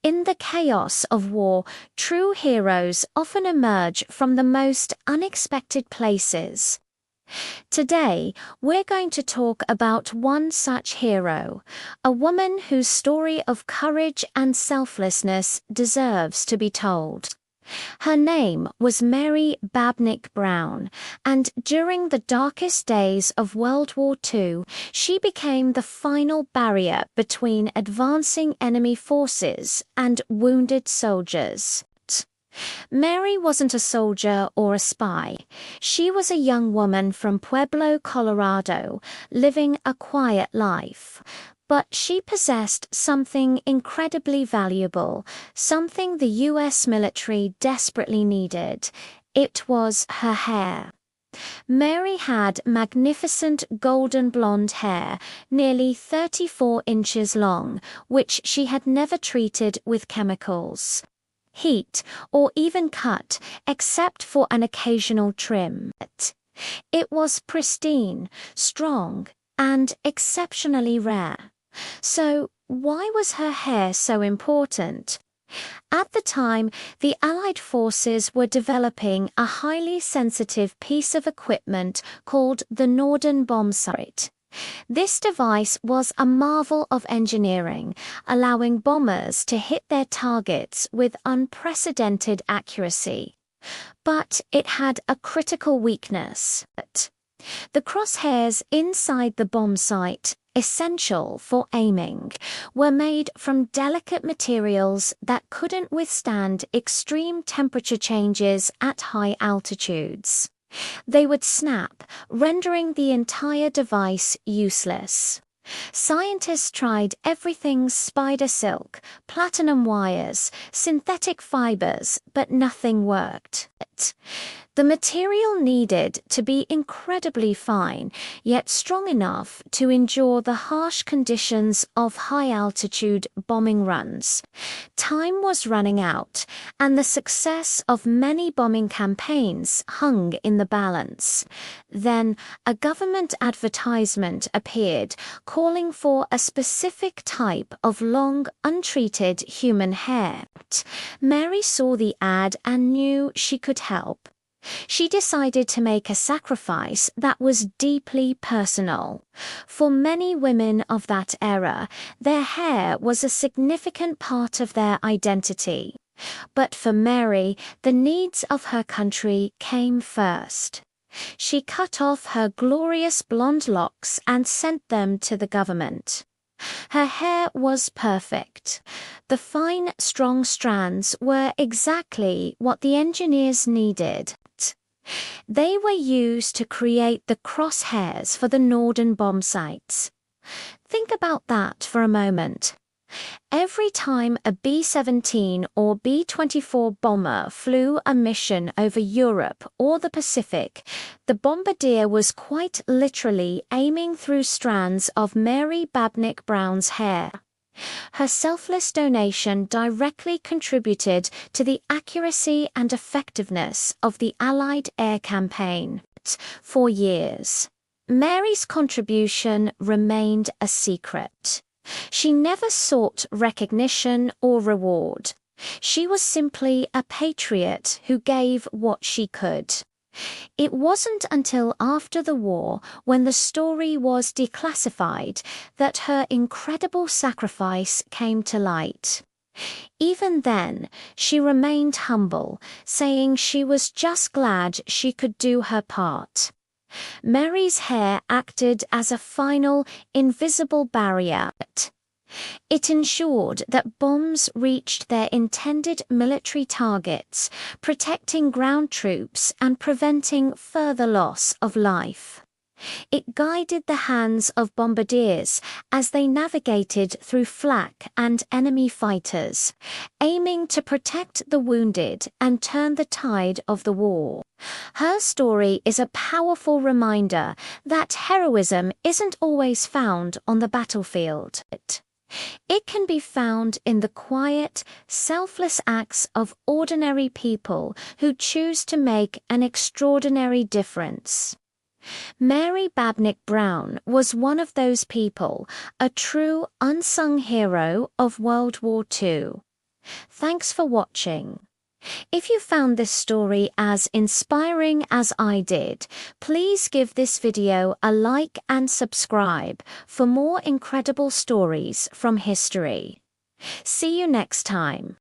In the chaos of war, true heroes often emerge from the most unexpected places. Today, we're going to talk about one such hero, a woman whose story of courage and selflessness deserves to be told. Her name was Mary Babney Brown, and during the darkest days of World War II, she became the final barrier between advancing enemy forces and wounded soldiers. Mary wasn't a soldier or a spy. She was a young woman from Pueblo, Colorado, living a quiet life. But she possessed something incredibly valuable, something the US military desperately needed. It was her hair. Mary had magnificent golden blonde hair, nearly 34 inches long, which she had never treated with chemicals, heat, or even cut, except for an occasional trim. It was pristine, strong, and exceptionally rare. So, why was her hair so important? At the time, the Allied forces were developing a highly sensitive piece of equipment called the Norden bombsight. This device was a marvel of engineering, allowing bombers to hit their targets with unprecedented accuracy. But it had a critical weakness. The crosshairs inside the bomb sight, essential for aiming, were made from delicate materials that couldn't withstand extreme temperature changes at high altitudes. They would snap, rendering the entire device useless. Scientists tried everything: spider silk, platinum wires, synthetic fibers, but nothing worked. The material needed to be incredibly fine, yet strong enough to endure the harsh conditions of high-altitude bombing runs. Time was running out, and the success of many bombing campaigns hung in the balance. Then, a government advertisement appeared calling for a specific type of long, untreated human hair. Mary saw the ad and knew she could help. She decided to make a sacrifice that was deeply personal. For many women of that era, their hair was a significant part of their identity. But for Mary, the needs of her country came first. She cut off her glorious blonde locks and sent them to the government. Her hair was perfect. The fine, strong strands were exactly what the engineers needed. They were used to create the crosshairs for the Norden bomb sights. Think about that for a moment. Every time a B-17 or B-24 bomber flew a mission over Europe or the Pacific, the bombardier was quite literally aiming through strands of Mary Babney Brown's hair. Her selfless donation directly contributed to the accuracy and effectiveness of the Allied air campaign. For years, Mary's contribution remained a secret. She never sought recognition or reward. She was simply a patriot who gave what she could. It wasn't until after the war, when the story was declassified, that her incredible sacrifice came to light. Even then, she remained humble, saying she was just glad she could do her part. Mary's hair acted as a final, invisible barrier. It ensured that bombs reached their intended military targets, protecting ground troops and preventing further loss of life. It guided the hands of bombardiers as they navigated through flak and enemy fighters, aiming to protect the wounded and turn the tide of the war. Her story is a powerful reminder that heroism isn't always found on the battlefield. It can be found in the quiet, selfless acts of ordinary people who choose to make an extraordinary difference. Mary Babnick Brown was one of those people, a true unsung hero of World War II. Thanks for watching. If you found this story as inspiring as I did, please give this video a like and subscribe for more incredible stories from history. See you next time.